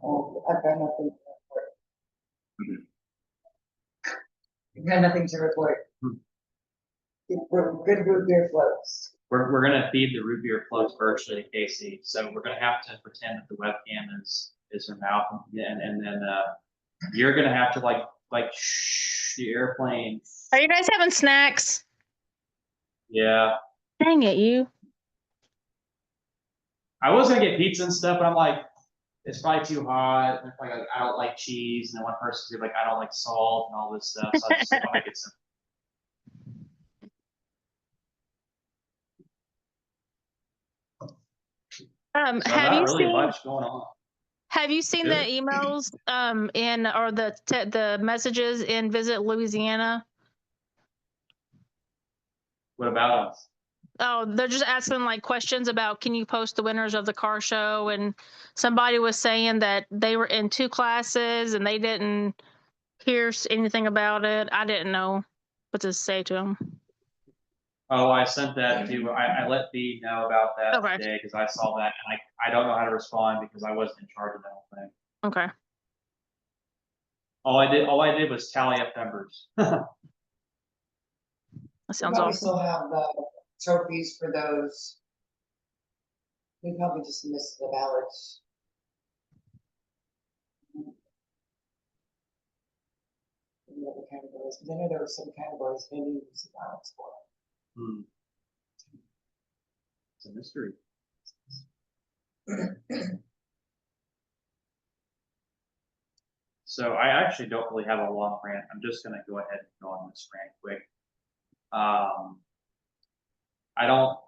I've got nothing to report. I've got nothing to report. We're good root beer floats. We're gonna feed the root beer floats virtually to Casey, so we're gonna have to pretend that the webcam is her mouth, and then you're gonna have to like shh the airplane. Are you guys having snacks? Yeah. Dang it, you. I was gonna get pizza and stuff, but I'm like, it's probably too hot. And like, I don't like cheese, and then one person's like, I don't like salt and all this stuff. So I just want to get some. So Have you really seen much going on? Have you seen the emails in or the messages in Visit Louisiana? What about us? Oh, they're just asking like questions about, can you post the winners of the car show? And somebody was saying that they were in 2 classes and they didn't hear anything about it. I didn't know what to say to them. Oh, I sent that to. I let B know about that today because I saw that, and I don't know how to respond because I wasn't in charge of that whole thing. Okay. All I did was tally up numbers. That sounds awesome. We still have the trophies for those. We probably just missed the ballots. The categories, because I know there were some categories they didn't use the ballots for. It's a mystery. So I actually don't really have a long rant. I'm just gonna go ahead and go on this rant quick. I don't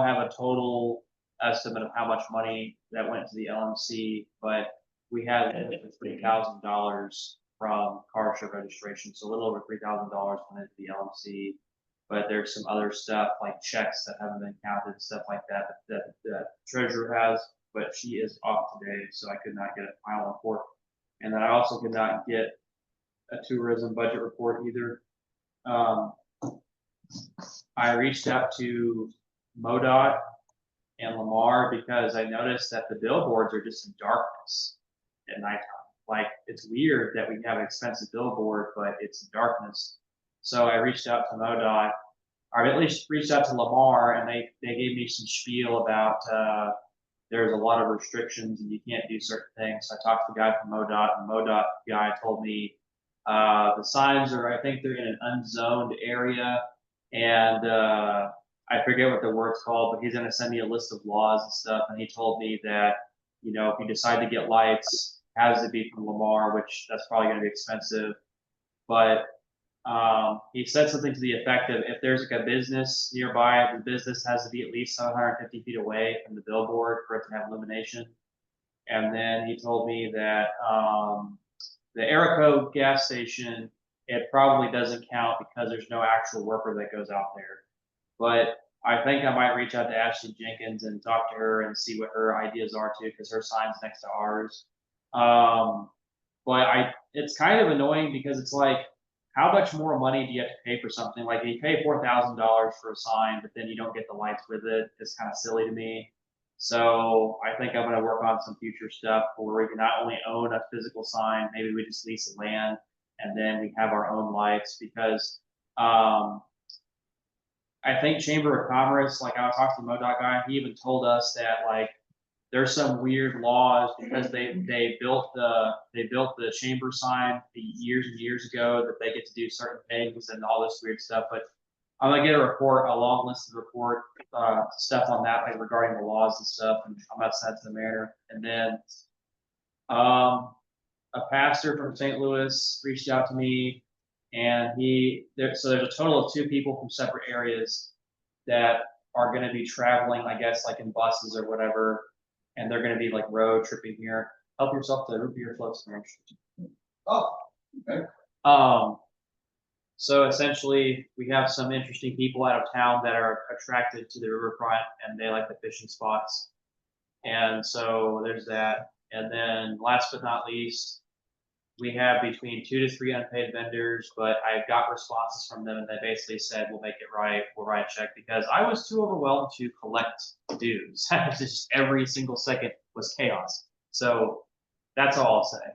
have a total estimate of how much money that went to the LMC, but we had $3,000 from car show registration, so a little over $3,000 went into the LMC. But there's some other stuff like checks that haven't been counted, stuff like that that treasurer has, but she is off today, so I could not get a final report. And then I also could not get a tourism budget report either. I reached out to MoDOT and Lamar because I noticed that the billboards are just in darkness at nighttime. Like, it's weird that we have an expensive billboard, but it's in darkness. So I reached out to MoDOT, or at least reached out to Lamar, and they gave me some spiel about there's a lot of restrictions and you can't do certain things. So I talked to the guy from MoDOT, and the MoDOT guy told me the signs are, I think they're in an unzoned area, and I forget what the word's called, but he's going to send me a list of laws and stuff. And he told me that, you know, if you decide to get lights, it has to be from Lamar, which that's probably going to be expensive. But he said something to the effect of, if there's like a business nearby, the business has to be at least 750 feet away from the billboard for it to have illumination. And then he told me that the Aeroco gas station, it probably doesn't count because there's no actual worker that goes out there. But I think I might reach out to Ashley Jenkins and talk to her and see what her ideas are too, because her sign's next to ours. But it's kind of annoying because it's like, how much more money do you have to pay for something? Like, you pay $4,000 for a sign, but then you don't get the lights with it. It's kind of silly to me. So I think I'm going to work on some future stuff where we can not only own a physical sign, maybe we just lease the land and then we have our own lights, because I think Chamber of Commerce, like I was talking to the MoDOT guy, he even told us that like there's some weird laws because they built the chamber sign years and years ago that they get to do certain things and all this weird stuff. But I'm gonna get a long list of report stuff on that, like regarding the laws and stuff, and I'm gonna send it to the mayor. And then a pastor from St. Louis reached out to me, and so there's a total of 2 people from separate areas that are going to be traveling, I guess, like in buses or whatever, and they're going to be like road tripping here. Help yourself to root beer floats. Oh, okay. So essentially, we have some interesting people out of town that are attracted to the riverfront, and they like the fishing spots. And so there's that. And then last but not least, we have between 2 to 3 unpaid vendors, but I got responses from them, and they basically said, we'll make it right, we'll write a check, because I was too overwhelmed to collect dues. Just every single second was chaos. So That's all I'll say.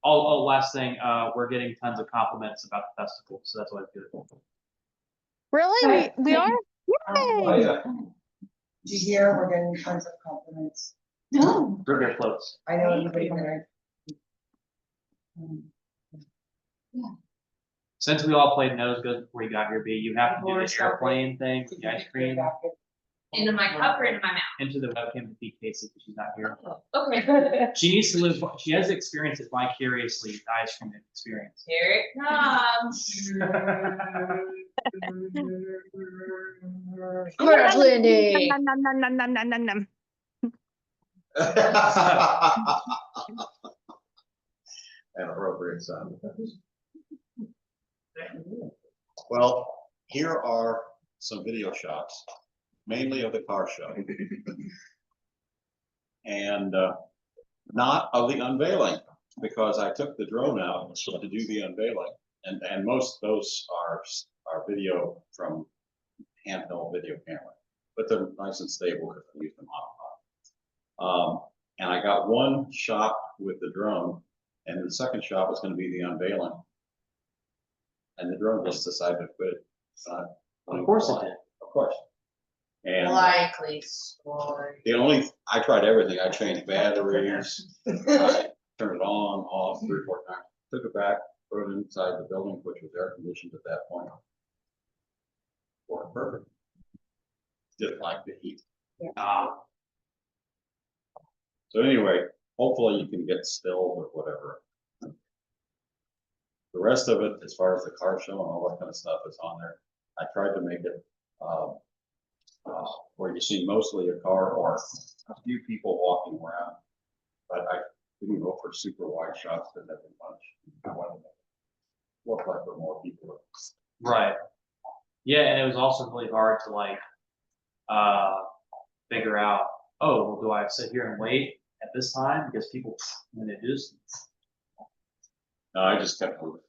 Oh, last thing, we're getting tons of compliments about the festival, so that's always good. Really? We are? Oh, Yay! yeah. Did you hear, we're getting tons of compliments. No. River floats. I know everybody there. Since we all played nose goes before you got here, B, you have to do the airplane thing with the ice cream Into my cup or into my mouth? into the webcam to beat Casey because she's not here. Okay. She needs to live, she has experienced it vicariously, the ice cream experience. Here it comes. Crash landing. Nom, nom, nom, nom, nom, nom, nom, nom. An appropriate sound. Well, here are some video shots, mainly of the car show. And not of the unveiling, because I took the drone out to do the unveiling. And most of those are video from handheld video camera, but they're nice and stable because I use them on. And I got one shot with the drone, and the second shot was going to be the unveiling. And the drone just decided to quit. Of course it did. Of course. And Likely story. I tried everything. I changed batteries, I turned it on, off 3 or 4 times, took it back, put it inside the building, which was air conditioned at that point. Worked perfect. Just like the heat. So anyway, hopefully you can get still or whatever. The rest of it, as far as the car show and all that kind of stuff is on there. I tried to make it where you see mostly a car or a few people walking around. But I didn't go for super wide shots because that'd be much. I wanted to make it look like there were more people. Right. Yeah, and it was also really hard to like figure out, oh, well, do I sit here and wait at this time? Because people, when they do this. No, I just kept moving.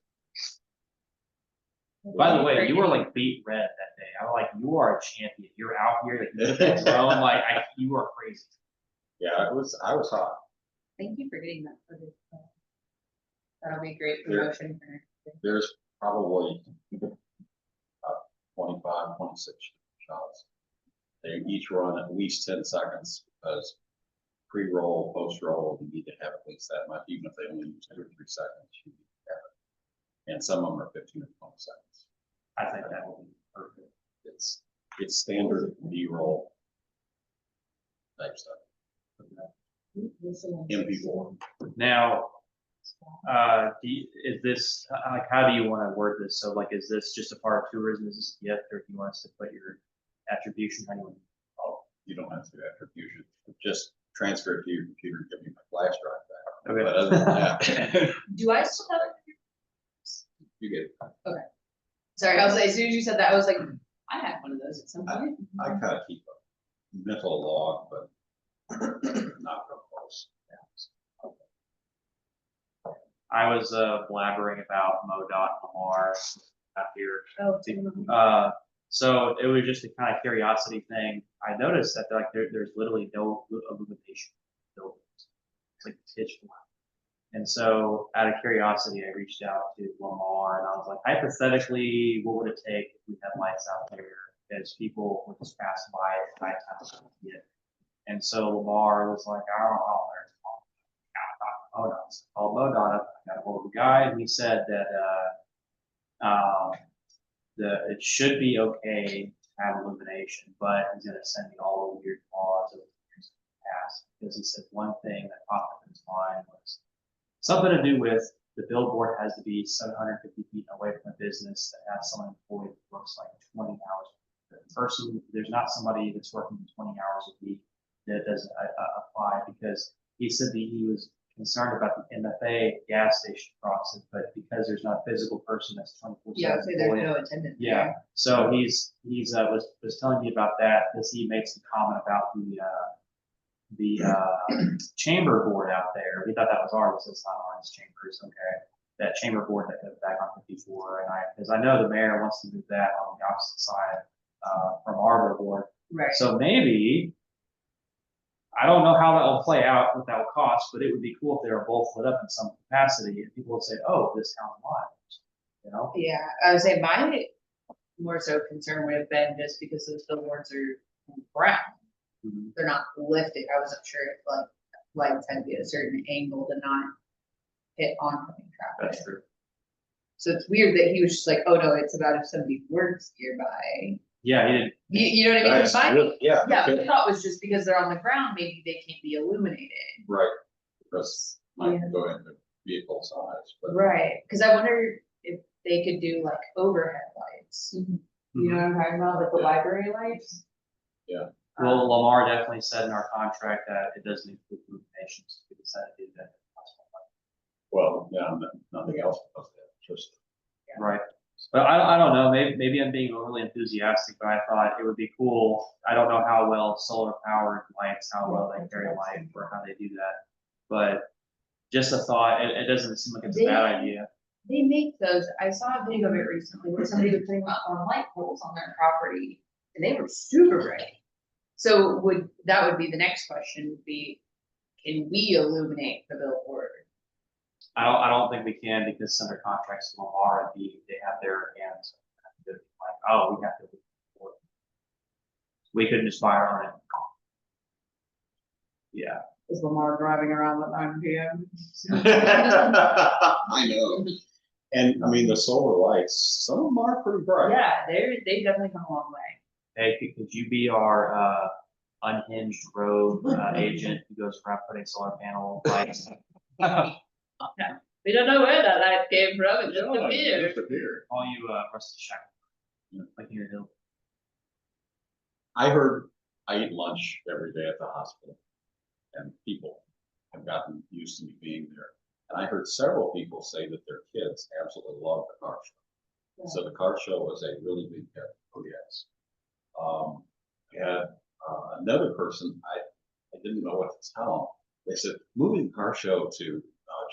By the way, you were like beat red that day. I was like, you are a champion. You're out here, like, you get that drone, like, you are crazy. Yeah, I was hot. Thank you for getting that footage. That'll be great Here. promotion for next year. There's probably 25, 26 shots. They each run at least 10 seconds because pre-roll, post-roll, you need to have at least that much, even if they only use 2 or 3 seconds. You need to have it. And some of them are 15 or 20 seconds. I think that would be perfect. It's standard B-roll type stuff. MP4. Now, is this, like, how do you want to word this? So, like, is this just a part of tourism? Is this a gift, or do you want us to put your attribution? How do you want Oh, you don't have to do attribution. Just transfer it to your computer and give me my flash drive back. Okay. But other than that, Do I still have it? you get it. Sorry, I was like, as soon as you said that, I was like, I had one of those at some point. I kind of keep a mental log, but not real close. I was blabbering about MoDOT and Lamar out here. Oh, So it was just a kind of curiosity thing. I noticed that like there's literally no illumination in buildings. It's like pitch black. And so out of curiosity, I reached out to Lamar and I was like, hypothetically, what would it take if we had lights out there? Because people would just pass by at nighttime and see it. And so Lamar was like, I don't know, MoDOT. I called MoDOT up. I got a hold of the guy, and he said that it should be okay to have illumination, but he's going to send me all the weird laws of years past. Because he said one thing that popped up in his mind was something to do with the billboard has to be 750 feet away from a business that has someone employed that works like 20 hours. The person, there's not somebody that's working 20 hours a week that doesn't apply, because he said that he was concerned about the MFA gas station process, but because there's not a physical person that's 24/7. yeah, I'd say there's no attendance. Yeah, so he's was telling me about that because he makes a comment about the chamber board out there. We thought that was ours. It's not ours. Chambers, okay. That chamber board that goes back on 54, and because I know the mayor wants to move that on the opposite side from our board. Right. So maybe I don't know how that will play out, what that will cost, but it would be cool if they were both lit up in some capacity, and people would say, oh, this town's live, you know? Yeah, I would say my more so concern would have been just because those billboards are on the ground. Mhm. They're not lifted. I wasn't sure if like lights had to be at a certain angle to not hit oncoming traffic. That's true. So it's weird that he was just like, oh no, it's about if somebody works nearby. Yeah, he didn't, You know what I mean? 'Cause That's my, really- Yeah. yeah, okay, my thought was just because they're on the ground, maybe they can't be illuminated. Right, because might Yeah. go into vehicle size, but. Right, cause I wonder if they could do like overhead lights. You know what I'm talking about, like the Yeah. library lights? Yeah. well, Lamar definitely said in our contract that it doesn't include illuminations, we decided to do that. Well, yeah, nothing else because they have just. Right, but I don't know, maybe I'm being overly enthusiastic, but I thought it would be cool. I don't know how well solar powered lights, how well they carry light, or how they do that. But just a thought, it doesn't seem like it's a bad idea. They make those, I saw a video of it recently where somebody was putting them up on light poles on their property, and they were super bright. So that would be the next question would be, can we illuminate the billboard? I don't think we can because under contracts to Lamar, they have their hands. Like, oh, we have to. We couldn't just buy our own. Yeah, Is Lamar driving around at 9 PM? I know. And I mean, the solar lights, some of them are pretty bright. Yeah, they definitely come a long way. hey, could you be our unhinged rogue agent who goes around putting solar panel lights? We don't know where that light came from, it just Yeah, it appeared. disappeared. All you Rusty Shackle, like your hill. I heard, I eat lunch every day at the hospital, and people have gotten used to me being there. And I heard several people say that their kids absolutely love the car show. So the car show was a really big hit. Oh, yes. I had another person, I didn't know what to tell them. They said, moving the car show to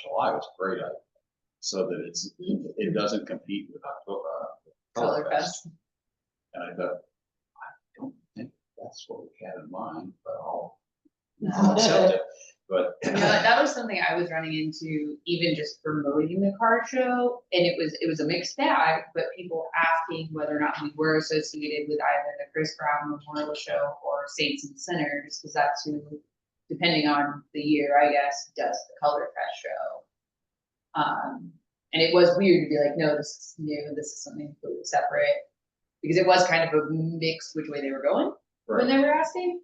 July was a great idea, so that it doesn't compete with October. Color Fest. And I thought, I don't think that's what we had in mind, but I'll No. accept it. But You know, that was something I was running into even just promoting the car show, and it was a mixed bag, but people asking whether or not we were associated with either the Chris Brown Memorial Show or Saints and Sinners, because that's who, depending on the year, I guess, does the Color Fest show. And it was weird to be like, no, this is new, this is something completely separate, because it was kind of a mix which way they were going when they were asking.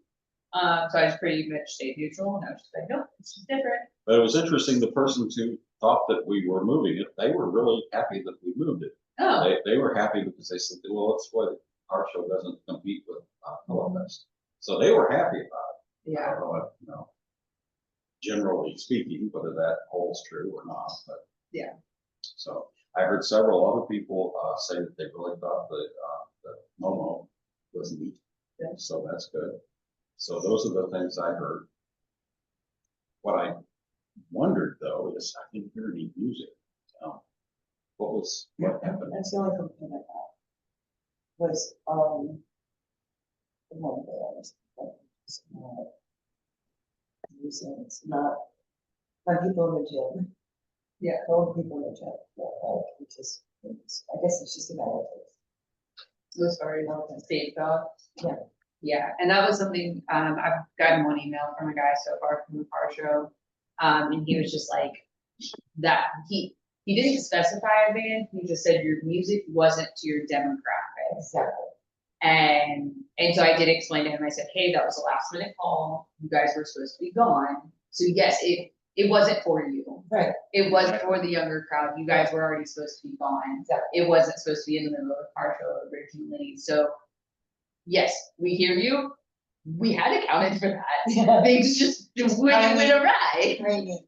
So I just pretty much stayed neutral, and I was just like, no, it's just different. But it was interesting, the persons who thought that we were moving it, they were really happy that we moved it. Oh, They were happy because they said, well, that's why our show doesn't compete with Color Fest. So they were happy about it. I yeah, don't know what, generally speaking, whether that holds true or not, but. Yeah. So I heard several other people say that they really thought that the Momo was neat. Yeah. So that's good. So those are the things I heard. What I wondered though is I didn't hear any music. What happened? That's the only complaint I got. Was, one day it's not, my people in the gym. Yeah, old people in the gym, it's just, I guess it's just a matter of. as far as state dog. Yeah. Yeah, and that was something, I've gotten one email from a guy so far from the car show. And he was just like, that, he didn't specify a band, he just said your music wasn't to your demographic. Exactly. And so I did explain to him, I said, hey, that was a last minute call, you guys were supposed to be gone. So yes, it wasn't for you. Right. It was for the younger crowd, you guys were already supposed to be gone. Exactly. It wasn't supposed to be in the middle of the car show originally, so. Yes, we hear you, we had accounted for that, things just went awry. Training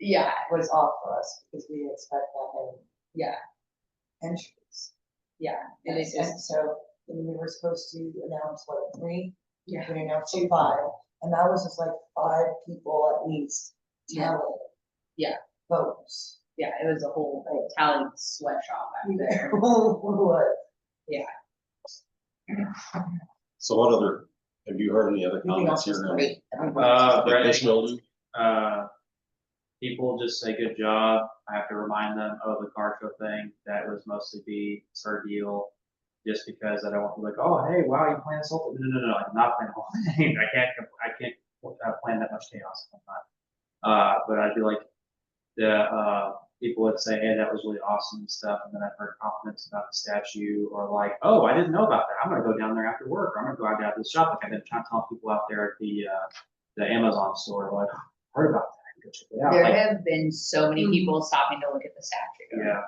Yeah, was off for us because we expect that yeah, entries. yeah, and it's And just, so, we were supposed to announce what, 3? yeah, We announced 5, and that was just like 5 people at least talent. Yeah. Votes. yeah, it was a whole Italian sweatshop back there. What? So what other Have you heard any other Everything comments else is here? in great. This building? People just say good job. I have to remind them, oh, the car show thing, that was mostly be sort of deal. Just because I don't want to be like, oh, hey, wow, you playing something? No, I'm not playing the whole thing. I can't plan that much chaos. I'm not. But I'd be like, people would say, hey, that was really awesome and stuff. And then I've heard compliments about the statue, or like, oh, I didn't know about that. I'm gonna go down there after work, or I'm gonna go out to the shop. Like I've been trying to tell people out there at the Amazon store, like, heard about that. Go check it out. There Like, have been so many people stopping to look at the statue. yeah.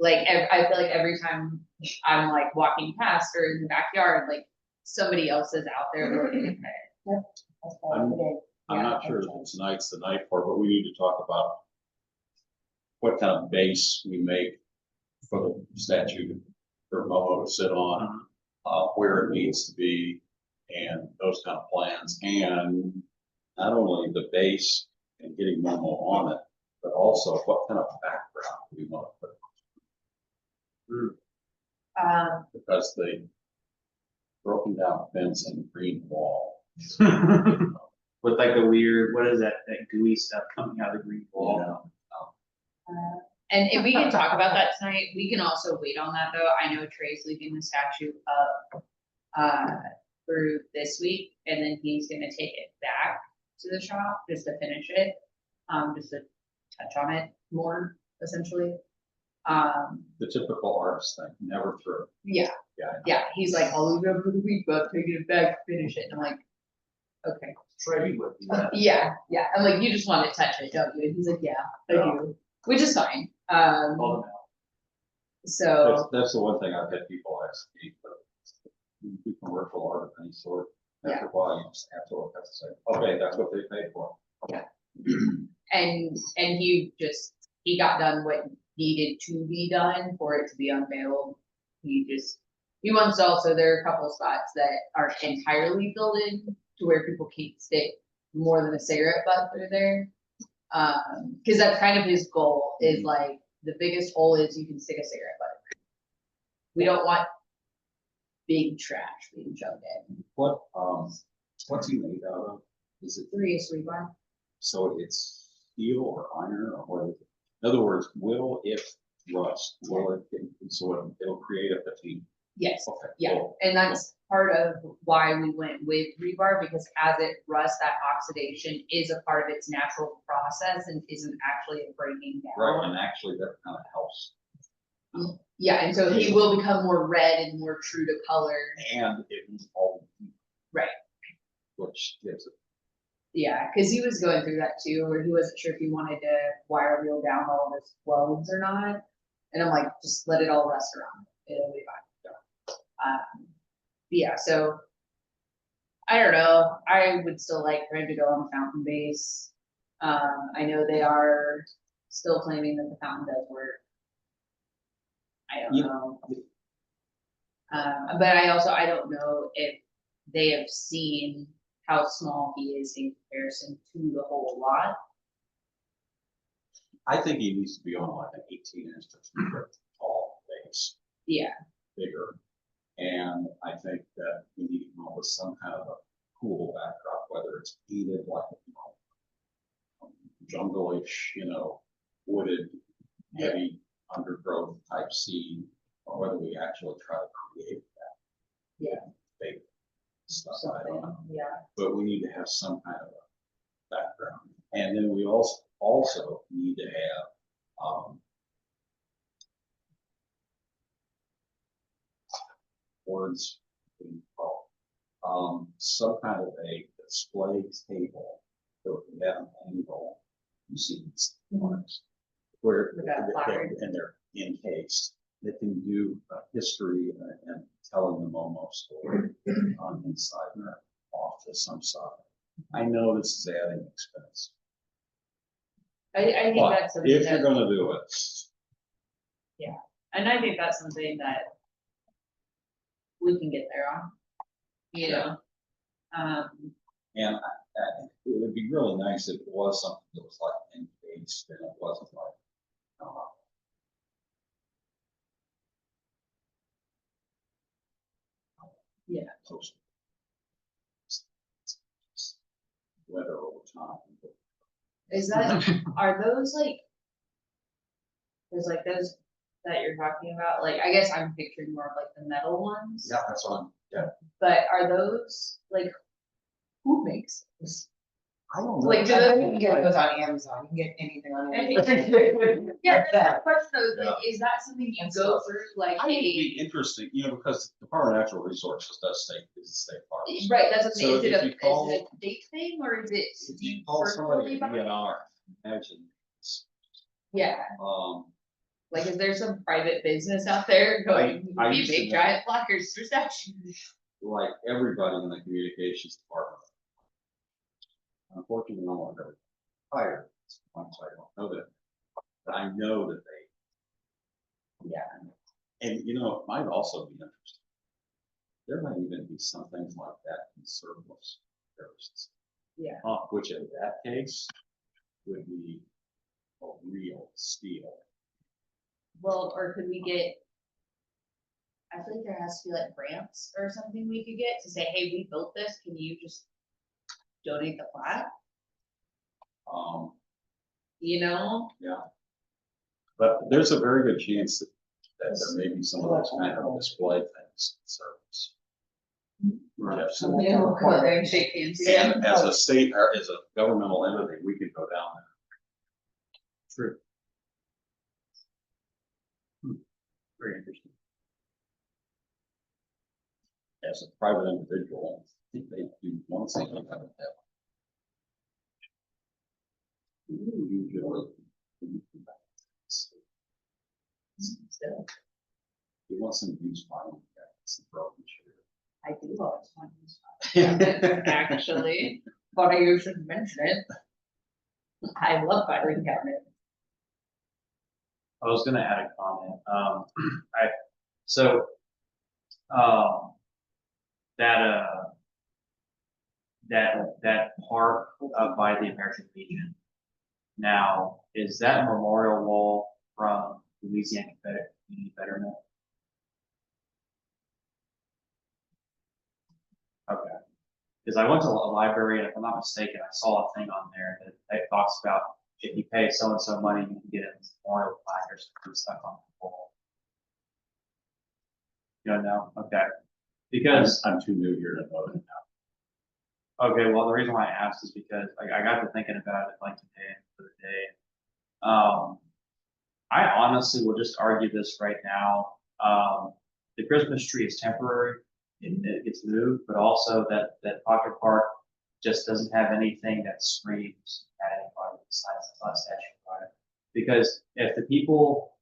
Like, I feel like every time I'm like walking past or in the backyard, like somebody else is out there looking at it. That's part of the day. I'm Yeah, not sure if tonight's the night for it, but we need to talk about what kind of base we make for the statue for Momo to sit on, where it needs to be, and those kind of plans. And not only the base and getting Momo on it, but also what kind of background we want to put. Because the broken down fence and green wall. With like the weird, what is that gooey stuff coming out of the green wall? And we can talk about that tonight. We can also wait on that though. I know Trey's leaving the statue up through this week, and then he's gonna take it back to the shop just to finish it, just to touch on it more, essentially. The typical artist thing, never through. Yeah, Yeah. he's like, I'll leave it for the week, but I'm taking it back, finish it, and I'm like, okay. Trey would do that. Yeah, I'm like, you just want to touch it, don't you? And he's like, yeah, I do, which is fine. Call them out. So, That's the one thing I've had people ask me, but do commercial art of any sort. After a while, you just have to look at it and say, okay, that's what they paid for. and he got done what needed to be done for it to be unveiled. He wants to also, there are a couple spots that are entirely filled in to where people can't stick more than a cigarette butt through there. Cause that's kind of his goal, is like, the biggest hole is you can stick a cigarette butt. We don't want big trash being shoved in. What's he made out of? Is it, 3 is rebar. so it's steel or iron or what is it? In other words, will it rust? Will it, so it'll create a fatigue? Yes, Okay. yeah, cool. and that's part of why we went with rebar, because as it rusts, that oxidation is a part of its natural process and isn't actually breaking down. Right, and actually that kind of helps. Yeah, and so he will become more red and more true to color. And it was all. Right. Which gives it. Yeah, because he was going through that too, where he wasn't sure if he wanted to wire reel down all of his globes or not. And I'm like, just let it all rest around. It'll be fine. Yeah, so I don't know. I would still like for him to go on the fountain base. I know they are still claiming that the fountain does work. I don't Yeah. know. But I don't know if they have seen how small he is in comparison to the whole lot. I think he needs to be on like an 18-inch to 2-foot tall base, Yeah, bigger. And I think that we need to come up with some kind of a cool backdrop, whether it's painted like, jungle-ish, wooded, heavy undergrowth type scene, or whether we actually try to create that. Yeah. Big stuff, I something, don't know. yeah. But we need to have some kind of a background. And then we also need to have, words, some kind of a display table so we have an angle. You see these marks where With that placard. and they're encased. They can do history and telling the Momo story on inside there off to some side. I know this is adding expense. I think But that's something if you're that, gonna do it, and I think that's something that we can get there on, you know? and it would be really nice if it was something that was like encased and it wasn't like, Yeah. post. time. Is that, are those like? There's like those that you're talking about, like, I guess I'm picturing more of like the metal ones. Yeah, that's what yeah. But are those like, who makes those? I don't know. Like, do I bet those? you can get those on Amazon, you can get anything on I Amazon. Yeah, that's the question though, is like, Yeah. is that something you And go stuff. through, like, I think it'd hey, be interesting, you know, because the Department of Natural Resources does state parks. right, that's what I'm saying, So is it if a, you call- is it a state thing, or is it? If do you call somebody personally a buy it? DNR, imagine, Yeah, um, like, is there some private business out there going, I we used to make know. giant flyers for statues? like everybody in the communications department. Unfortunately, no one ever hired, so I don't know that, but I know that they. Yeah. And you know, it might also be interesting. There might even be some things like that in surplus services. Yeah. Which in that case would be a real steal. Well, or could we get? I feel like there has to be like grants or something we could get to say, hey, we built this, can you just donate the plaque, Um, you know? but there's a very good chance that there may be some of those kind of display things in service. Jefferson. Yeah, we'll go there and shake hands again. And as a state, or as a governmental entity, we could go down there. True. Very interesting. As a private individual, I think they do one thing about it that. Usually. Still, You want some use fine, it's a broken I do always want to chair. actually, but you should mention it. I love filing cabinet. I was gonna add a comment, so, that park up by the American Legion. Now, is that memorial wall from Louisiana Community Betterment? Okay, because I went to a library, and if I'm not mistaken, I saw a thing on there that talks about if you pay so and so money, you can get a memorial plaque or something stuck on the wall. You don't know? Okay. Because, I'm too new here to know it okay, well, the reason why I asked is because I got to thinking about it like today, the other day. I honestly will just argue this right now. The Christmas tree is temporary. It gets moved, but also that pocket park just doesn't have anything that screams at anybody besides the statue about it. Because if the people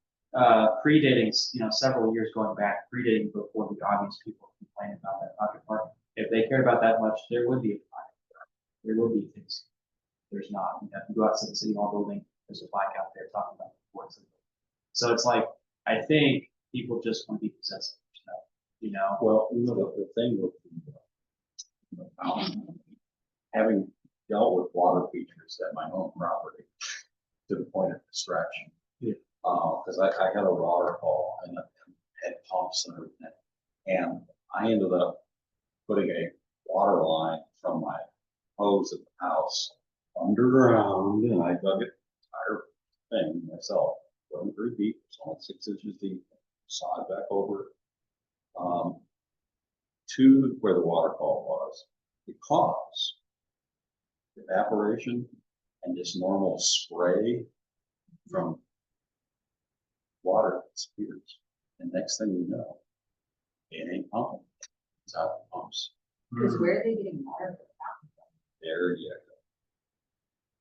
predating, several years going back, predating before the obvious people complain about that pocket park, if they cared about that much, there would be a plaque. There will be things. There's not. You have to go out to the city hall building. There's a plaque out there talking about the importance of it. So it's like I think people just want to be possessive. Well, the thing with having dealt with water features at my own property to the point of distraction. Yeah. Because I had a waterfall and had pumps and everything. And I ended up putting a water line from my hose at the house underground, and I dug it entire thing myself. Wasn't very deep, it's only 6 inches deep, sawed back over it. To where the waterfall was, because evaporation and just normal spray from water disappears. And next thing you know, it ain't pumping. It's out of pumps. Cause where are they getting water from? There you go.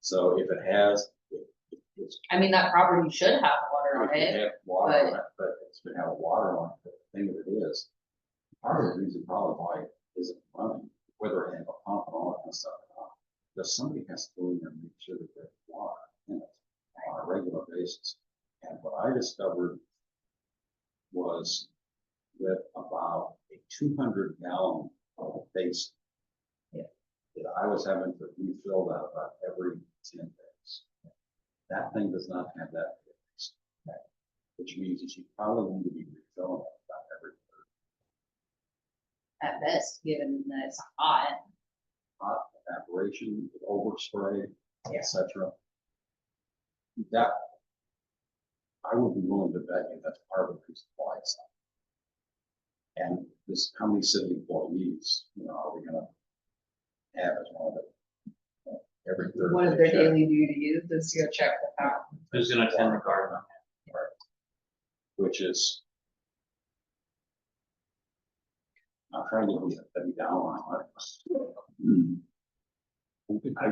So if it has, it's. I mean, that property should have water on If it. you have water on it, but it's been have water on it, but the thing that it is, part of the reason probably why it isn't running, whether it has a pump and all that kind of stuff, because somebody has to go in there and make sure that there's water in it on a regular basis. And what I discovered was with about a 200-gallon basin, that I was having to refill that about every 10 days. That thing does not have that basin, which means that you probably need to be refilling it about every At best, given that it's hot. hot. evaporation, overspray, Yeah. et cetera. That, I would be willing to bet you that's part of the reason why it's not. And this, how many city employees, are we gonna have as one of the, every third? One of their check? daily duties is to go check the fountain. Who's gonna attend the garden? Which is. I'm trying to be down on it. I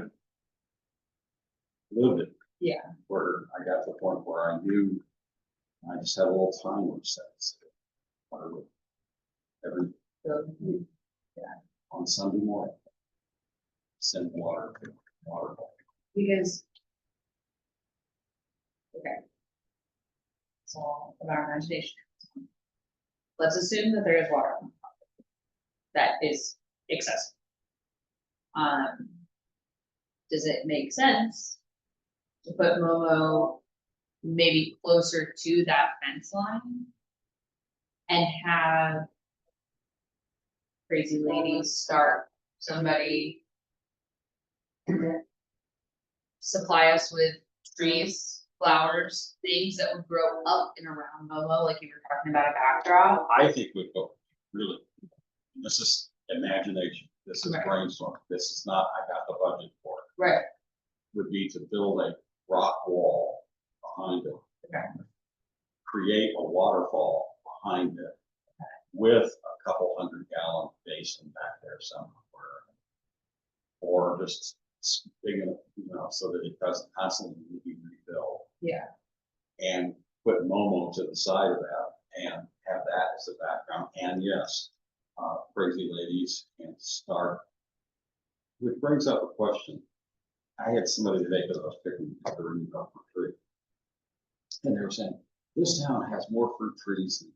lived it. Yeah. Where I got to the point where I knew, I just had a little timer set. Every, So, on Sunday morning. Send water. because. Okay. It's all about our imagination. Let's assume that there is water on the property that is excessive. Does it make sense to put Momo maybe closer to that fence line? And have crazy ladies start somebody supply us with trees, flowers, things that would grow up and around Momo, like you were talking about a backdrop. I think we'd go, really, this is imagination, this is Right. brainstorm, this is not, I got the budget for it. Right. Would be to build a rock wall behind it. Okay. Create a waterfall behind it with a couple 100-gallon basin back there somewhere. Or just big enough, so that it doesn't constantly need to be rebuilt. Yeah. And put Momo to the side of that and have that as the background. And yes, crazy ladies can start. Which brings up a question. I had somebody today that I was picking up the ring off my tree. And they were saying, this town has more fruit trees than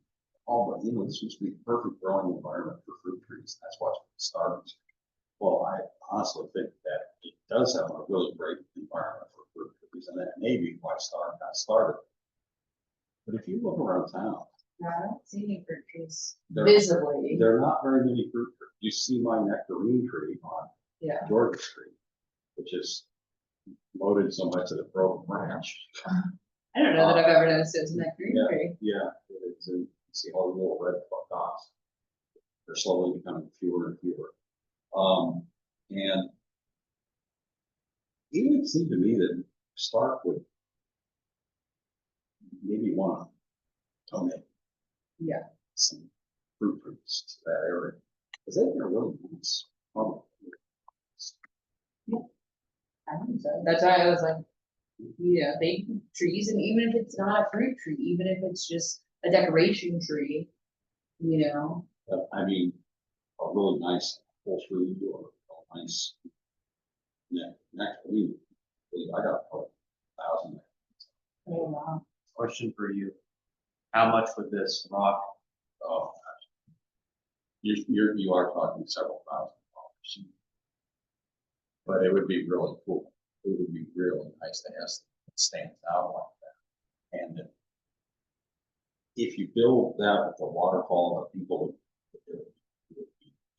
all, but this must be the perfect growing environment for fruit trees. That's what's starting. Well, I honestly think that it does have a really great environment for fruit trees, and that may be why Star got started. But if you look around town, No, I don't see any fruit trees there visibly. there are not very many fruit trees. You see my nectarine tree on Yeah. Georgia Street, which is loaded so much that it broke a branch. I don't know that I've ever noticed it was in that green tree. Yeah, it's you see all the little red dots. They're slowly becoming fewer and fewer. And it would seem to me that Stark would maybe want to donate. Yeah. Some fruit trees to that area, because they've been a really nice public. I think so. That's why I was like, big trees, and even if it's not a fruit tree, even if it's just a decoration tree, But I mean, a really nice full tree or a nice next week, I got 1,000. Oh, wow. Question for you. How much would this rock? Oh, you are talking several $1,000. But it would be really cool. It would be really nice to have something that stands out like that. And if you build that with the waterfall, that people would be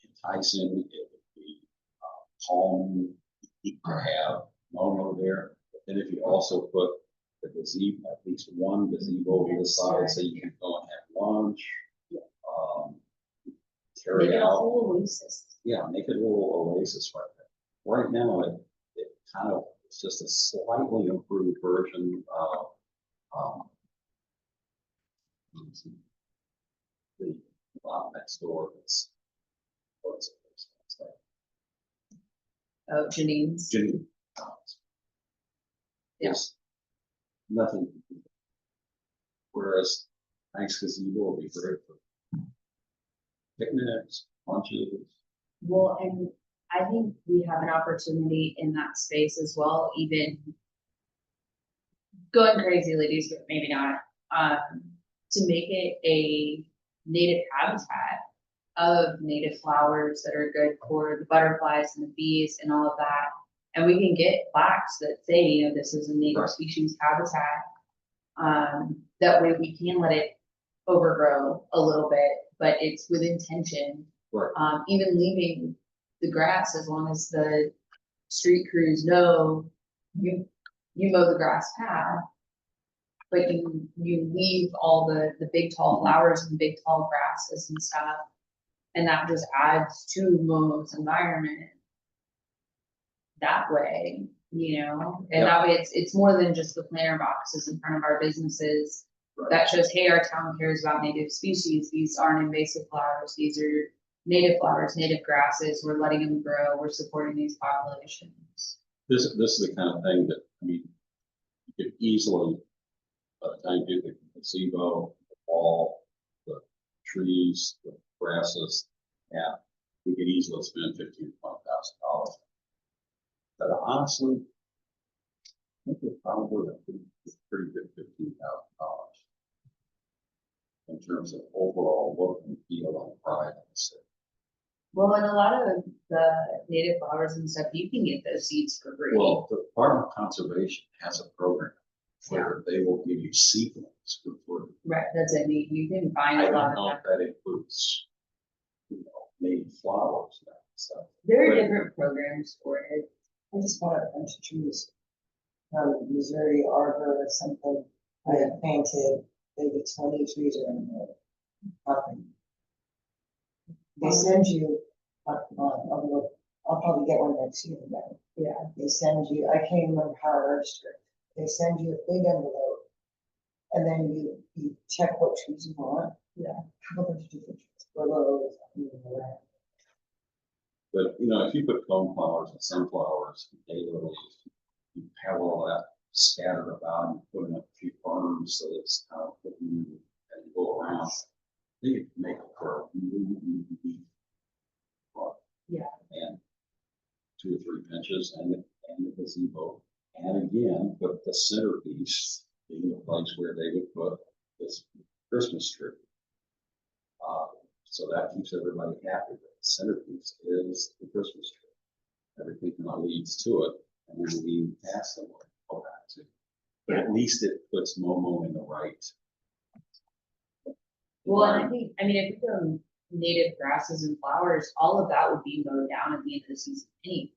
enticing, it would be calming. You could have Momo there. But then if you also put the gazebo, at least one gazebo over the side, so you can go and have lunch. Carry Make it a out. whole oasis. Yeah, make it a little oasis right there. Right now, it kind of, it's just a slightly improved version of, the lot next door. What's it? Oh, Janine's. Jimmy. Yeah. Yes. Nothing. Whereas, nice gazebo will be great for picnics, lunches. Well, and I think we have an opportunity in that space as well, even going crazy, ladies, but maybe not, to make it a native habitat of native flowers that are good for the butterflies and the bees and all of that. And we can get plaques that say, this is a native Right. species habitat. That way we can let it overgrow a little bit, but it's with intention. Right. Even leaving the grass, as long as the street crews know you mow the grass path. But you leave all the big tall flowers and big tall grasses and stuff. And that just adds to Momo's environment. That way, and that way it's more than just the planter boxes in front of our businesses. That shows, hey, our town cares about native species. These aren't invasive flowers. These are native flowers, native grasses. We're letting them grow. We're supporting these populations. This is the kind of thing that, I mean, you could easily, by the time you do the gazebo, the wall, the trees, the grasses, yeah, we could easily spend $15,000 to $20,000. But honestly, I think it's probably a pretty good $15,000 in terms of overall look and feel and pride of the city. Well, and a lot of the native flowers and stuff, you can get those seeds for free. Well, the Department of Conservation has a program where they will give you seedlings for free. Right, that's it. You can find I a lot don't of know that. if that includes, native flowers and stuff. There are But- different programs for it. I just bought a bunch of trees from Missouri Arbor or something. I have planted maybe 20 trees around there. Nothing. They send you, I'll probably get one next year then. Yeah. They send you, I can't remember how it works. They send you a big envelope. And then you check what trees you want. Yeah. A bunch of different trees. Willows, around. But, if you put coneflowers and sunflowers and daylilies, you have all that scattered about and putting up a few ferns so it's kind of looking and you go around. You can make it for a really deep park. Yeah. And 2 or 3 benches and the gazebo. And again, put the centerpiece being the place where they would put this Christmas tree. So that keeps everybody happy. The centerpiece is the Christmas tree. Everything kind of leads to it, and then we pass them or go back to. But at least it puts Momo in the right. Well, and I mean, if you go native grasses and flowers, all of that would be mowed down at the end of the season anyway.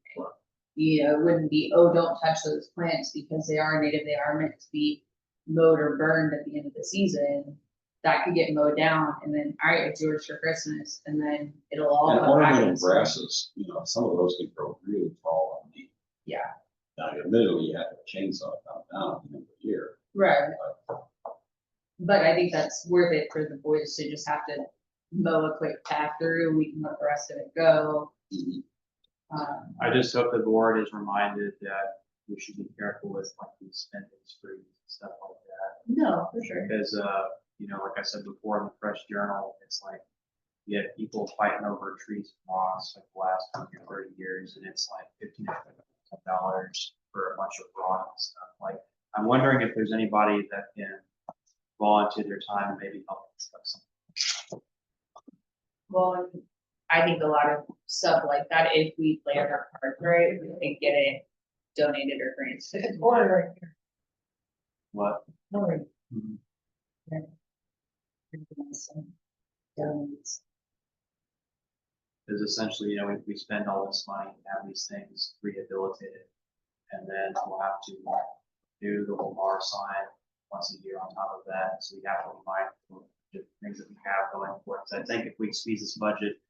It wouldn't be, oh, don't touch those plants because they are native, they are meant to be mowed or burned at the end of the season. That could get mowed down and then, all right, it's yours for Christmas, and then it'll all And come back. ornamental in spring. grasses, some of those can grow really tall and deep. Yeah, Now, admittedly, you have to chainsaw it down at the end of the year. right. But I think that's worth it for the boys to just have to mow a quick path through. We can let the rest of it go. I just hope the board is reminded that we should be careful with like these spending sprees and stuff like that. No, for sure. Because, like I said before in the Fresh Journal, it's like, you have people fighting over trees and rocks like the last 20 or 30 years, and it's like $15 to $20 for a bunch of rock and stuff. Like, I'm wondering if there's anybody that can volunteer their time and maybe help stuff something. Well, I think a lot of stuff like that, if we play our cards right, we can get it donated or granted. Or, What? or, Mhm. donuts. Is essentially, we spend all this money and have these things rehabilitated. And then we'll have to do the Lamar sign once a year on top of that. So we have to be mindful of the things that we have going for us. I think if we squeeze this budget,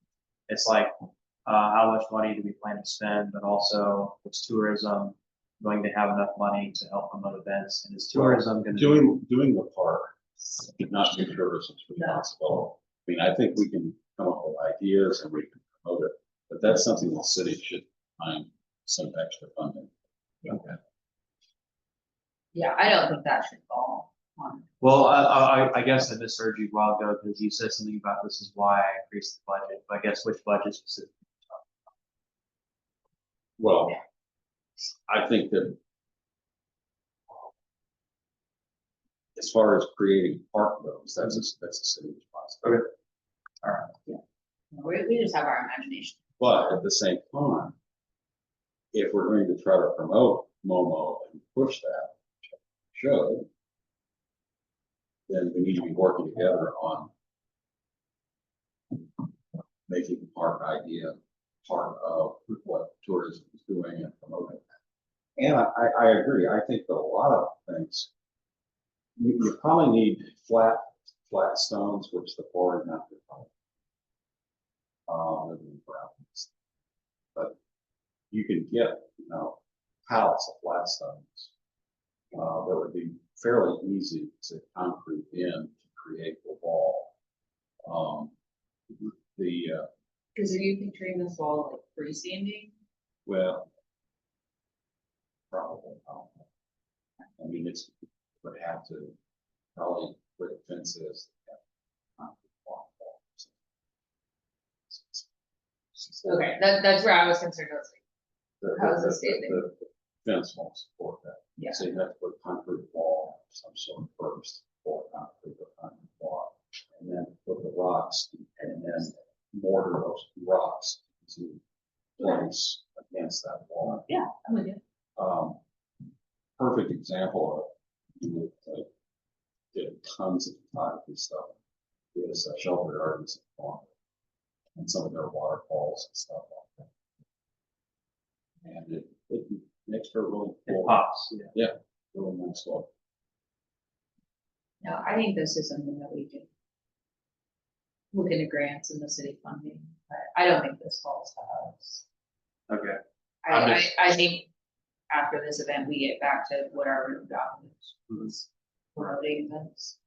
it's like, how much money do we plan to spend, but also is tourism going to have enough money to help promote events? And is tourism going to Doing the park should not be tourism's responsibility. I mean, I think we can come up with ideas and we can promote it, but that's something the city should find some extra funding. Okay. Yeah, I don't think that should fall on. Well, I guess I misheard you a while ago because you said something about this is why I increased the budget. But I guess which budget specifically? Well, I think that as far as creating park goes, that's a city responsibility. We just have our imagination. But at the same time, if we're going to try to promote Momo and push that show, then we need to be working together on making the park idea part of what tourism is doing and promoting. And I agree. I think that a lot of things, you probably need flat stones, which the quarry not do. And browns. But you can get, pallets of flat stones. That would be fairly easy to concrete in to create the wall. Because are you picturing this wall like freestanding? Well, probably not. I mean, would have to probably where the fence is. Okay, that's where I was concerned. I was like, How's it The standing? fence won't support that. Yeah. So you have to put concrete wall of some sort first, or concrete wall, and then put the rocks, and then mortar those rocks to place against that wall. yeah, I'm with you. Perfect example of you did tons of photography stuff. Is Shelter Gardens and some of their waterfalls and stuff like that. And it makes for a really It cool, pops, yeah. really nice look. No, I think this is something that we can look into grants and the city funding, but I don't think this falls to us. Okay. I'm I just- think after this event, we get back to what our real job is. Promoting events.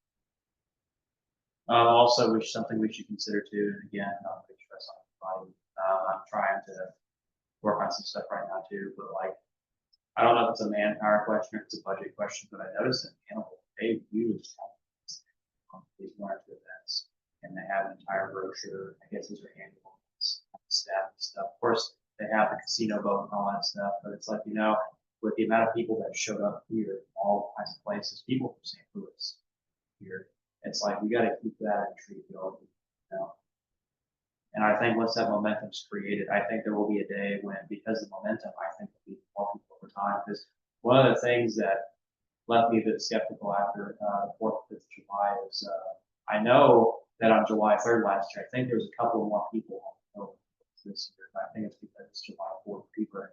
Also, something we should consider too, and again, not to stress on anybody. I'm trying to work on some stuff right now too, but like, I don't know if it's a manpower question or if it's a budget question, but I noticed that Hannibal, they use these one or two events, and they have an entire brochure. I guess those are annual staff and stuff. Of course, they have the casino boat and all that stuff, but it's like, with the amount of people that showed up here, all kinds of places, people from St. Louis here, it's like we got to keep that intrigue going, And I think once that momentum's created, I think there will be a day when, because of the momentum, I think there'll be more people over time. Because one of the things that left me a bit skeptical after the 4th and 5th of July is I know that on July 3rd last year, I think there was a couple more people this year. But I think it's because it's July 4th. People are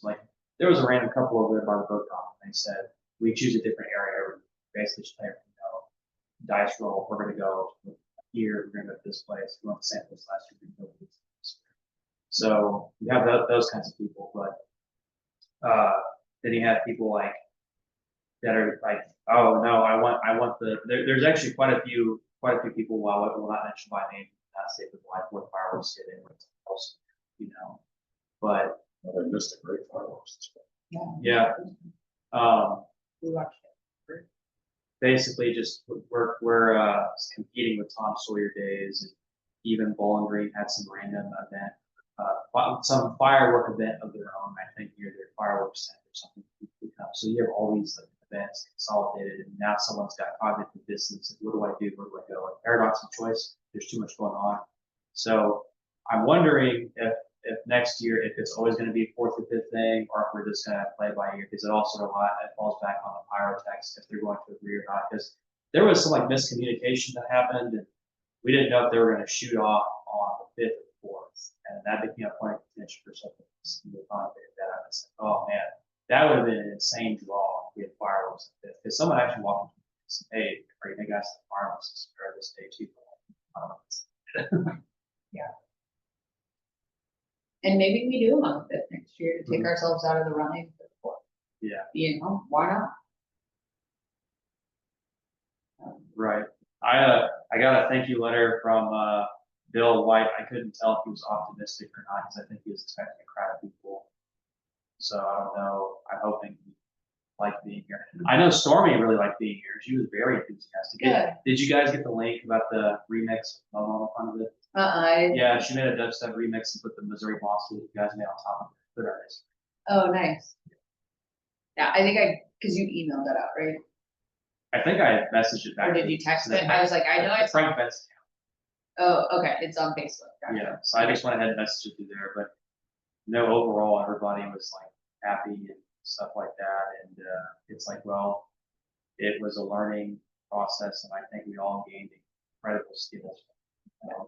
like, there was a random couple over there by the boat dock, and they said, we choose a different area. Basically, just play, dice roll. We're going to go here. We're going to go to this place. We went to St. Louis last year. We're going to go to this. So you have those kinds of people, but then you have people like that are like, oh no, I want there's actually quite a few people. Well, I will not mention by name, not say the July 4th fireworks get in with else, but Well, they missed a great fireworks. yeah. We watched it. Basically just we're competing with Tom Sawyer Days, and even Bowling Green had some random event, some firework event of their own, I think near their fireworks center or something. So you have all these like events consolidated, and now someone's got cognitive dissonance. What do I do? Where do I go? Like paradox of choice. There's too much going on. So I'm wondering if next year, if it's always going to be a 4th or 5th thing, or if we're just going to play by ear, because it also it falls back on the pyrotechs if they're going to agree or not. Because there was some like miscommunication that happened, and we didn't know if they were going to shoot off on the 5th or 4th, and that became a point of contention for something. That I was like, oh man, that would have been an insane draw if we had fireworks at 5th. Because someone actually walked in and said, hey, are you guys the fireworks for this day too? Yeah. And maybe we do them on the 5th next year to take ourselves out of the running for the 4th. Yeah. Why not? Right. I got a thank you letter from Bill White. I couldn't tell if he was optimistic or not, because I think he was expecting a crowd of people. So I don't know. I'm hoping he liked being here. I know Stormy really liked being here. She was very enthusiastic. Good. Did you guys get the link about the remix on the front of it? Yeah, she made a dubstep remix and put the Missouri Boss that you guys made on top of it. Good artist. Oh, nice. Yeah, I think because you emailed that out, right? I think I messaged it back. Or did you text it? I was like, I know I saw. Frank Betts. Oh, okay, it's on Facebook. Gotcha. Yeah, so I just went ahead and messaged it through there, but overall everybody was like happy and stuff like that, and it's like, well, it was a learning process, and I think we all gained incredible skills.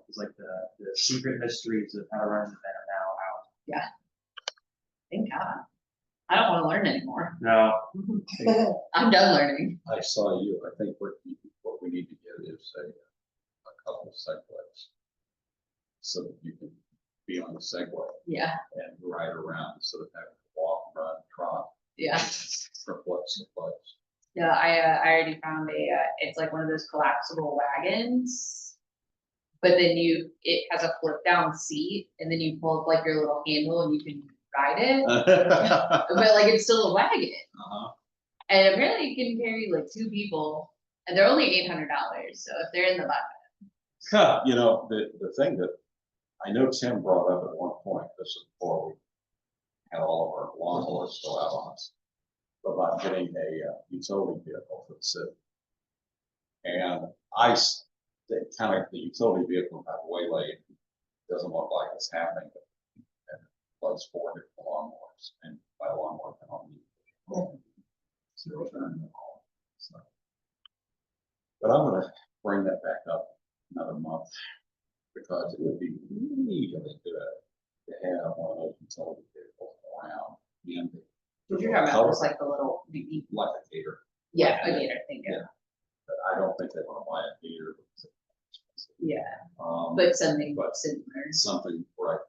It's like the secret mysteries of how to run an event are now out. Thank God. I don't wanna learn anymore. No, I'm done learning. I saw you, I think what we need to get is a couple of segues. So that you can be on the Segway Yeah, and ride around instead of having to walk, run, trot, yeah. from place to place. Yeah, I already found it's like one of those collapsible wagons. But then it has a flip down seat and then you pull up like your little handle and you can ride it. But like it's still a wagon. Uh-huh. And apparently you can carry like 2 people and they're only $800. So if they're in the bucket, You know, the thing that I know Tim brought up at one point, this is before we had all of our lawnmowers go out on us, about getting a utility vehicle for the city. And the utility vehicle got waylaid, doesn't look like it's happening, but and floods 4 different lawnmowers, and by lawnmower, I don't mean zero turn at all. So. But I'm gonna bring that back up another month, because it would be really good to have one of those utility vehicles around and what you're talking about was like the little, like a gator. yeah, a gator thing, yeah. But I don't think they want to buy a gator. Because it's expensive. Yeah, But but something but- similar. something right,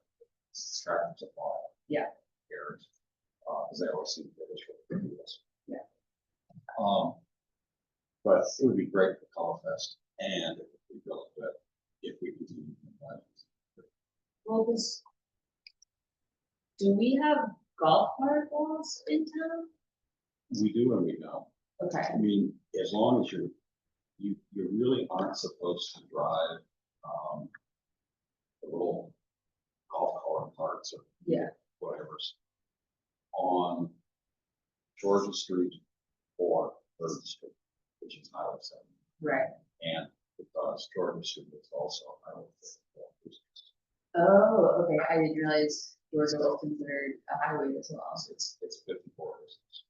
tractor supply. Yeah. Carrots, because they always seem to get us for the deals. Yeah. But it would be great for Color Fest, and it would be really good if we could do it. Well, do we have golf cart laws in town? We do and we don't. Okay, I mean, as long as you really aren't supposed to drive, the little golf carts or yeah, whatever's on Georgia Street or Third Street, which is Highway 7. right. And because Georgia Street is also Highway 7. Oh, okay, I didn't realize Georgia was considered a highway as well. It's 54 business.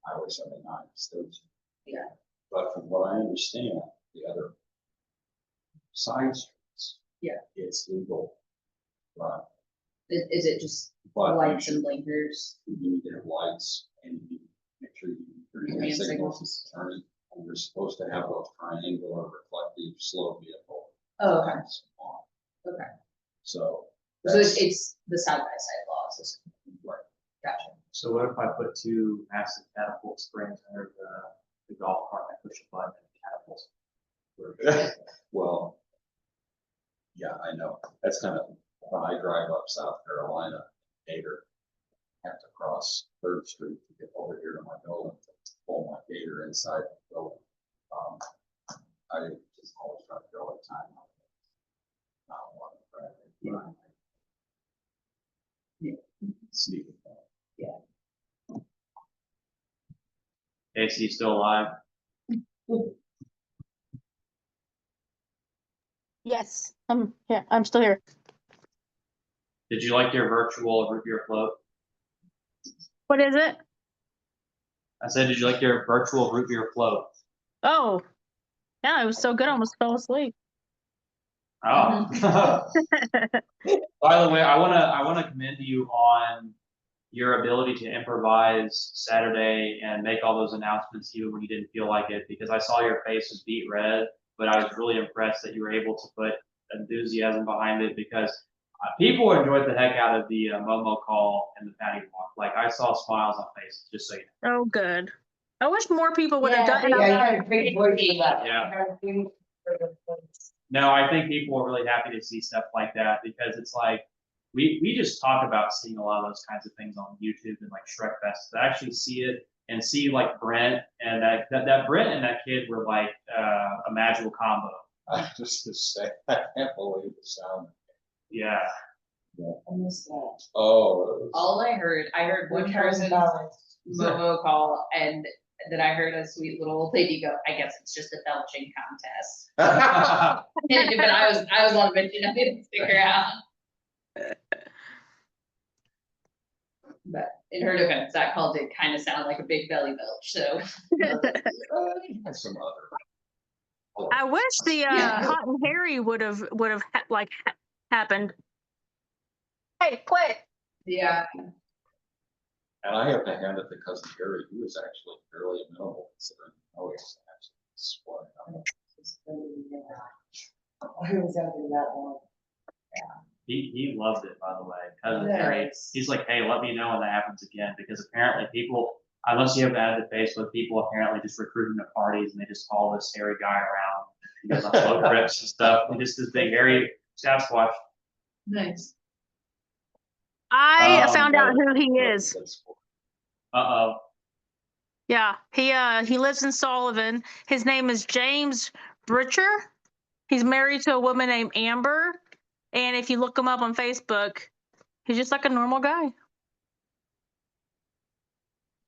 Highway 79 is Third Street. Yeah. But from what I understand, the other side streets. Yeah. It's legal. But Is it just but lights and blinkers? you need to have lights and you need to make sure you turn Your your hand signals signals. and turn. And you're supposed to have those triangular reflective slow vehicle. Oh, okay, lights on. okay. So. So that's- it's the side by side laws. Right. Gotcha. so what if I put 2 massive catapult springs under the golf cart, I push a button and it catapults? Well, yeah, I know. That's kind of, when I drive up South Carolina, Gator, have to cross Third Street to get over here to my building, to pull my Gator inside the building. I just always try to go at time. Not one of the sneaking. AC still alive? Yes, I'm still here. Did you like your virtual root beer float? What is it? I said, did you like your virtual root beer float? Oh, yeah, it was so good, I almost fell asleep. Oh. By the way, I wanna commend you on your ability to improvise Saturday and make all those announcements even when you didn't feel like it, because I saw your face was beet red, but I was really impressed that you were able to put enthusiasm behind it, because people enjoyed the heck out of the Momo call and the patty walk. Like, I saw smiles on faces, just so you know. Oh, good. I wish more people would have done Yeah, it. you had a great voice for that. Yeah. You had a great voice. No, I think people are really happy to see stuff like that, because it's like, we just talk about seeing a lot of those kinds of things on YouTube and like Shrek Fest, to actually see it and see like Brent and that Brent and that kid were like a magical combo. I just to say, I can't believe the sound. Yeah. I missed that. Oh, it was- All I heard one person Balance. Momo call, and then I heard a sweet little old lady go, I guess it's just a belching contest. But I was on mission, I didn't stick around. But in her defense, that call did kind of sound like a big belly belch, so. and some other. I wish the Yeah. Hot and Harry would have happened. Hey, quit. Yeah, And I have to hand it to cousin Gary, who is actually fairly amenable considering how he's actually splitting up. I was out there that long. He loved it, by the way. Cousin Harry, he's like, hey, let me know when that happens again, because apparently people, unless you have added to Facebook, people apparently just recruit him to parties and they just follow this hairy guy around. He goes on float trips and stuff. He just this big hairy Sasquatch. nice. I found out who he Really is. good sport. Uh-oh. Yeah, he lives in Sullivan. His name is James Britcher. He's married to a woman named Amber. And if you look him up on Facebook, he's just like a normal guy.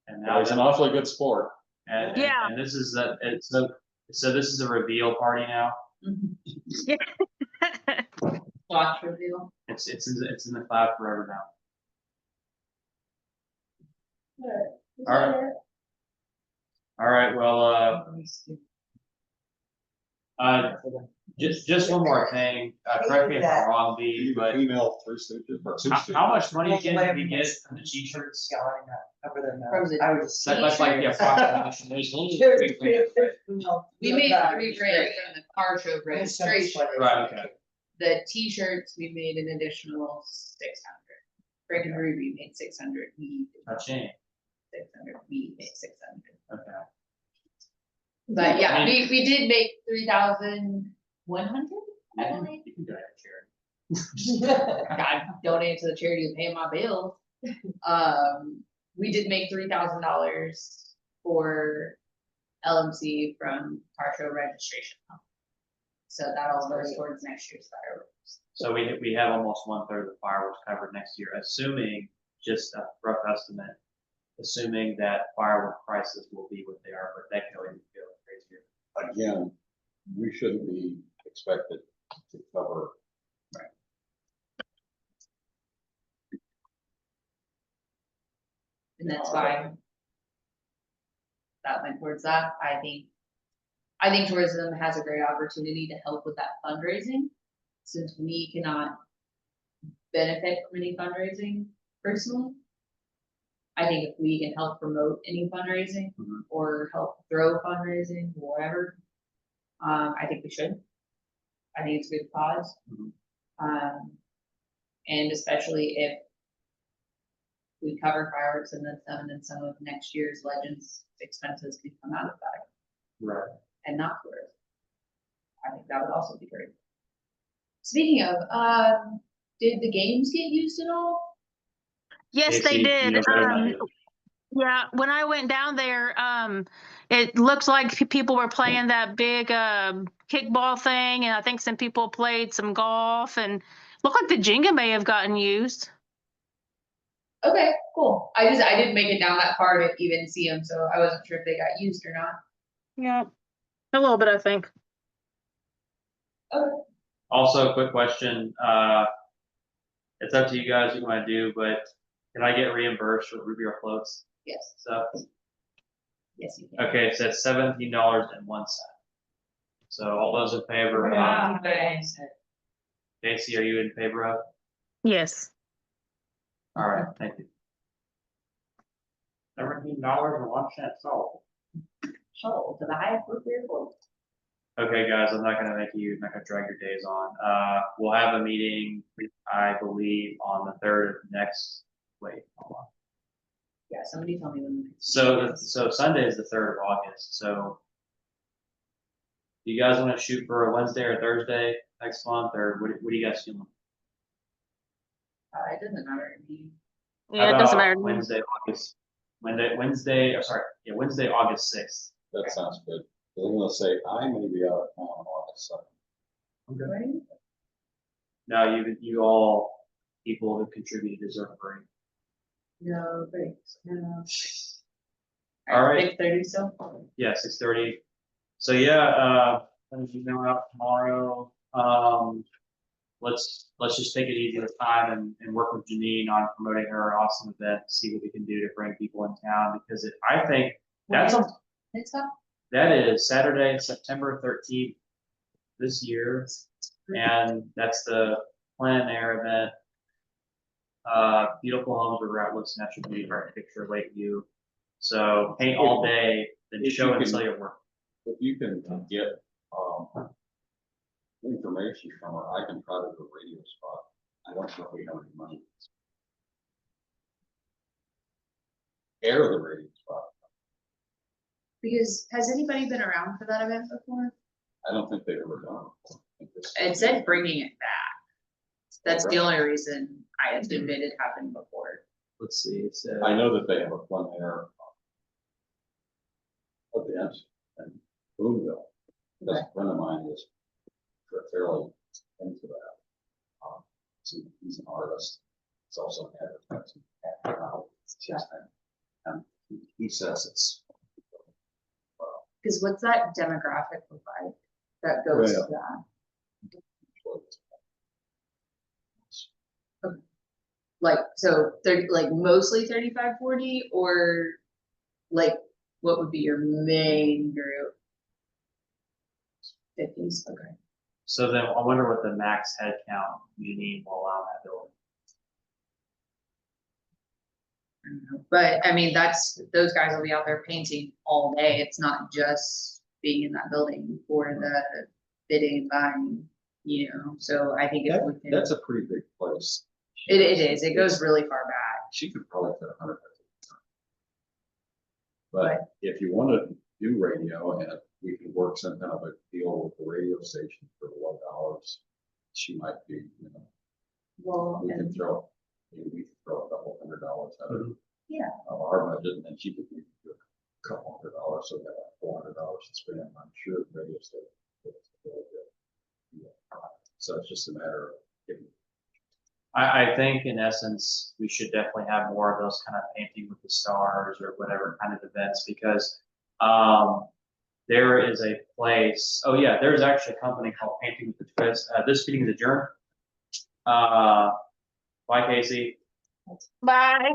And Well, now he's an awfully good sport. Yeah. and this is so this is a reveal party now. Watch reveal. It's in the cloud forever now. All right. Well, just one more thing. Correct me if I'm wrong, B, but Female Three Stooges, or Two Stooges. how much money did you get from the t-shirts? Over their From nose. the I would just. That's like the approximation. We made $3,000 from the car show registration. Right, okay. The t-shirts, we made an additional 600. Frank and Ruby made 600, we did Touching. 600, we made 600. Okay. But yeah, I mean- we did make 3,100, I believe. You can go ahead, Sharon. I donate to the charity to pay my bills. We did make $3,000 for LMC from car show registration. So that all goes towards next year's fireworks. So we have almost 1/3 of the fireworks covered next year, assuming, just a rough estimate, assuming that firework prices will be what they are, but that can always go crazier. Again, we shouldn't be expected to cover. And that's why that went towards that. I think tourism has a great opportunity to help with that fundraising, since we cannot benefit from any fundraising personally. I think if we can help promote any fundraising Mhm. or help throw fundraising, whatever, I think we should. I think it's a good cause. Mhm. And especially if we cover fireworks and then some of next year's Legends expenses can come out of that Right. and not tourism. I think that would also be great. Speaking of, did the games get used at all? Yes, they Casey, did. you know better than I do. Yeah, when I went down there, it looked like people were playing that big kickball thing, and I think some people played some golf, and looked like the Jenga may have gotten used. Okay, cool. I didn't make it down that far to even see them, so I wasn't sure if they got used or not. Yeah, a little bit, I think. Okay. Also, quick question, it's up to you guys what you wanna do, but can I get reimbursed for root beer floats? Yes, So, yes, you can. okay, so it's $17.01. So all those in favor, Yeah. Casey, are you in favor of? Yes. All right, thank you. $17.01 sold. Sold to the highest root beer float. Okay, guys, I'm not gonna drag your days on. We'll have a meeting, I believe, on the 3rd of next, hold on. Yeah, somebody told me when. So Sunday is the 3rd of August, so. Do you guys wanna shoot for a Wednesday or Thursday next month, or what do you guys feeling? It doesn't matter to me. Yeah, it How doesn't about matter. to me. Wednesday, August 6th. That sounds good. I'm gonna say, I may be out of town on August 7th. Right? Now, you all, people who contributed deserve a break. No, thanks, no. All right. 6:30 still? Yeah, 6:30. So yeah, let me email out tomorrow. Let's just take it easy this time and work with Janine on promoting her awesome event, see what we can do to bring people in town, because I think that's It's up. that is Saturday, September 13th this year, and that's the plein air event. beautiful homes where we're at looks natural beauty, architecture, Lakeview. So paint all day, then If show you and can- sell your work. If you can get, information from her, I can try to do a radio spot. I don't know if we have any money. Air the radio spot. Because has anybody been around for that event before? I don't think they've ever done it. I think this- It said bringing it back. That's the Okay. only reason I assumed it had happened before. Let's see, it's I know that they have a fun air event in Boonville. Because a friend of mine is fairly into that. He's an artist. He's also an advertising. And he says it's. Cause what's that demographic look like that goes to Well, that? Like, so they're like mostly 35, 40, or like, what would be your main group? 50s, okay. So then I wonder what the max head count you need will allow that building. I don't know. But I mean, those guys will be out there painting all day. It's not just being in that building for the bidding and buying, you know, so I think if we can. That's a pretty big place. It is, it goes really far back. She could probably fit 100. But if you want to do radio and we can work some kind of a deal with the radio station for $1, she might be, you know, Well, we can and throw, maybe we can throw a couple $100 out of yeah, of our budget, and then she could do a couple $100, so we got like $400 to spend. I'm sure the radio station. Is really good. Yeah. So it's just a matter of getting. I think in essence, we should definitely have more of those kind of painting with the stars or whatever kind of events because there is a place, oh yeah, there's actually a company called Painting with the Twist. This meeting is adjourned. Bye, Casey. Bye.